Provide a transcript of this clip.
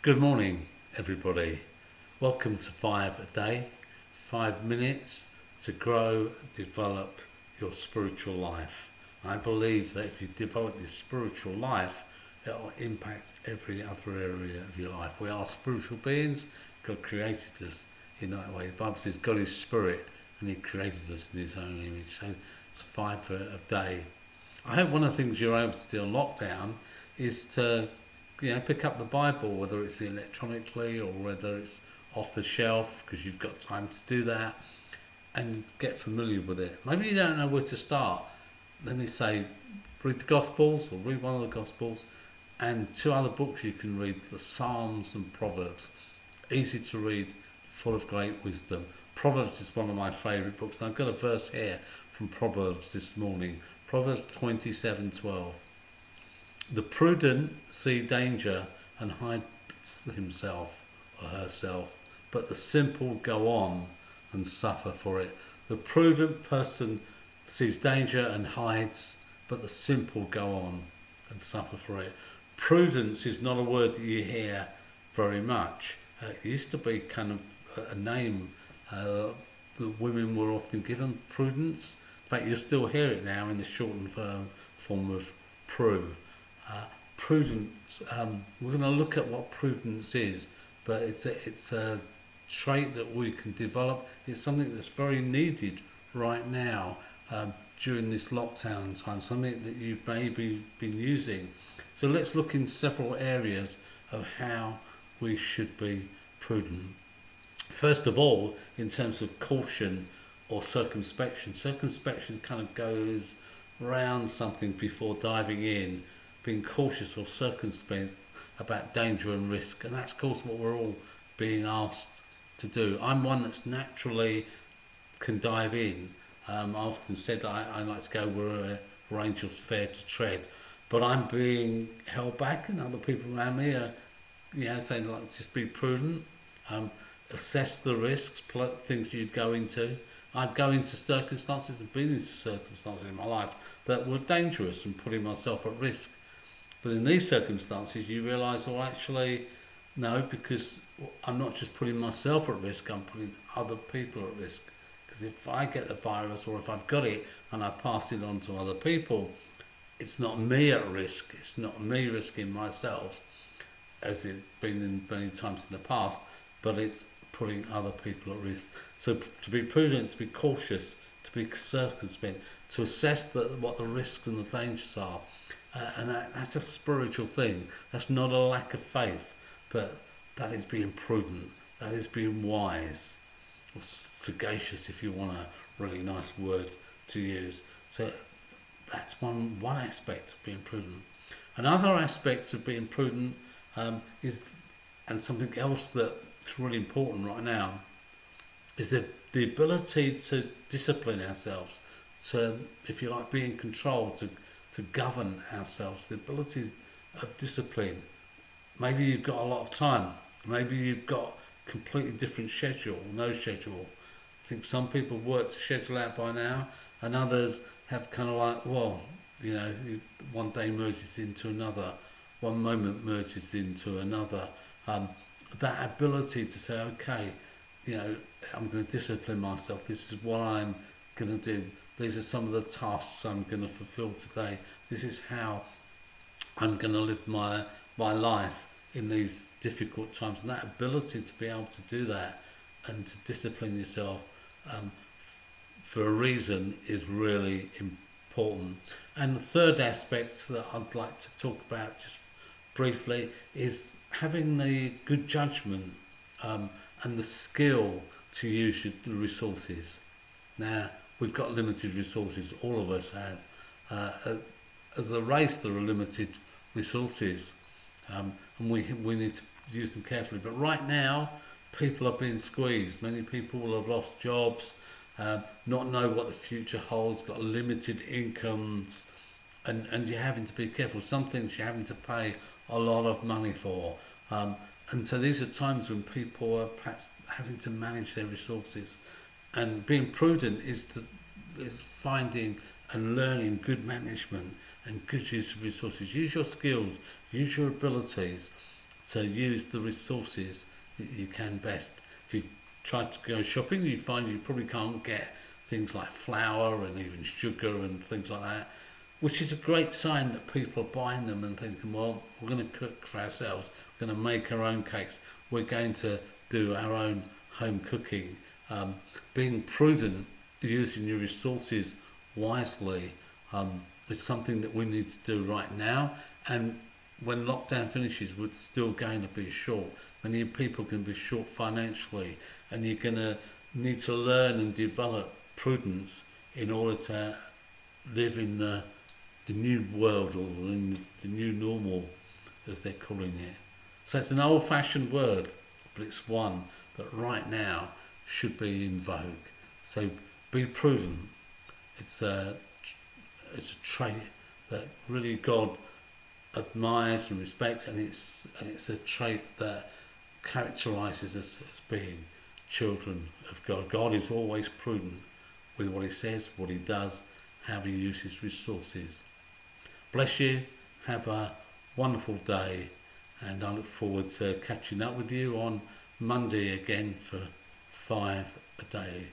Good morning, everybody. Welcome to 5 a day, 5 minutes to grow, develop your spiritual life. I believe that if you develop your spiritual life, it will impact every other area of your life. We are spiritual beings. God created us in that way. The Bible says God is spirit and He created us in His own image. So it's 5 a day. I hope one of the things you're able to do on lockdown is to pick up the Bible, whether it's electronically or whether it's off the shelf, because you've got time to do that, and get familiar with it. Maybe you don't know where to start. Let me say, read the Gospels or read one of the Gospels, and two other books you can read, the Psalms and Proverbs. Easy to read, full of great wisdom. Proverbs is one of my favourite books, and I've got a verse here from Proverbs this morning. Proverbs 27:12. The prudent see danger and hides himself or herself, but the simple go on and suffer for it. The prudent person sees danger and hides, but the simple go on and suffer for it. Prudence is not a word that you hear very much. It used to be kind of a name that women were often given, prudence. In fact, you still hear it now in the shortened form of Prue. Prudence, we're going to look at what prudence is, but it's a trait that we can develop. It's something that's very needed right now during this lockdown time, something that you've maybe been using. So let's look in several areas of how we should be prudent. First of all, in terms of caution or circumspection kind of goes around something before diving in, being cautious or circumspect about danger and risk. And that's, of course, what we're all being asked to do. I'm one that's naturally can dive in. I often said I like to go where angels fear to tread. But I'm being held back, and other people around me are saying, like, just be prudent, assess the risks, things you'd go into. I'd go into circumstances and been into circumstances in my life that were dangerous and putting myself at risk. But in these circumstances, you realise, well, actually, no, because I'm not just putting myself at risk, I'm putting other people at risk. Because if I get the virus, or if I've got it and I pass it on to other people, it's not me at risk, it's not me risking myself, as it's been in many times in the past, but it's putting other people at risk. So to be prudent, to be cautious, to be circumspect, to assess what the risks and the dangers are. And that's a spiritual thing. That's not a lack of faith, but that is being prudent. That is being wise, or sagacious, if you want a really nice word to use. So that's one aspect of being prudent. Another aspect of being prudent is, and something else that's really important right now, is the ability to discipline ourselves, to, if you like, be in control, to govern ourselves, the ability of discipline. Maybe you've got a lot of time. Maybe you've got a completely different schedule, no schedule. I think some people work to schedule out by now, and others have kind of like, one day merges into another, one moment merges into another. That ability to say, okay, I'm going to discipline myself. This is what I'm going to do. These are some of the tasks I'm going to fulfill today. This is how I'm going to live my life in these difficult times. And that ability to be able to do that and to discipline yourself for a reason is really important. And the third aspect that I'd like to talk about just briefly is having the good judgment and the skill to use the resources. Now, we've got limited resources, all of us have. As a race, there are limited resources, and we need to use them carefully. But right now, people are being squeezed. Many people will have lost jobs, not know what the future holds, got limited incomes, and you're having to be careful. Some things you're having to pay a lot of money for. And so these are times when people are perhaps having to manage their resources. And being prudent is finding and learning good management and good use of resources. Use your skills, use your abilities to use the resources that you can best. If you try to go shopping, you find you probably can't get things like flour and even sugar and things like that, which is a great sign that people are buying them and thinking, well, we're going to cook for ourselves, we're going to make our own cakes, we're going to do our own home cooking. Being prudent, using your resources wisely, is something that we need to do right now. And when lockdown finishes, we're still going to be short. Many people can be short financially, and you're going to need to learn and develop prudence in order to live in the new world, or the new normal, as they're calling it. So it's an old-fashioned word, but it's one that right now should be in vogue. So be prudent. It's a trait that really God admires and respects, and it's a trait that characterises us as being children of God. God is always prudent with what he says, what he does, how he uses resources. Bless you, have a wonderful day, and I look forward to catching up with you on Monday again for 5 a day.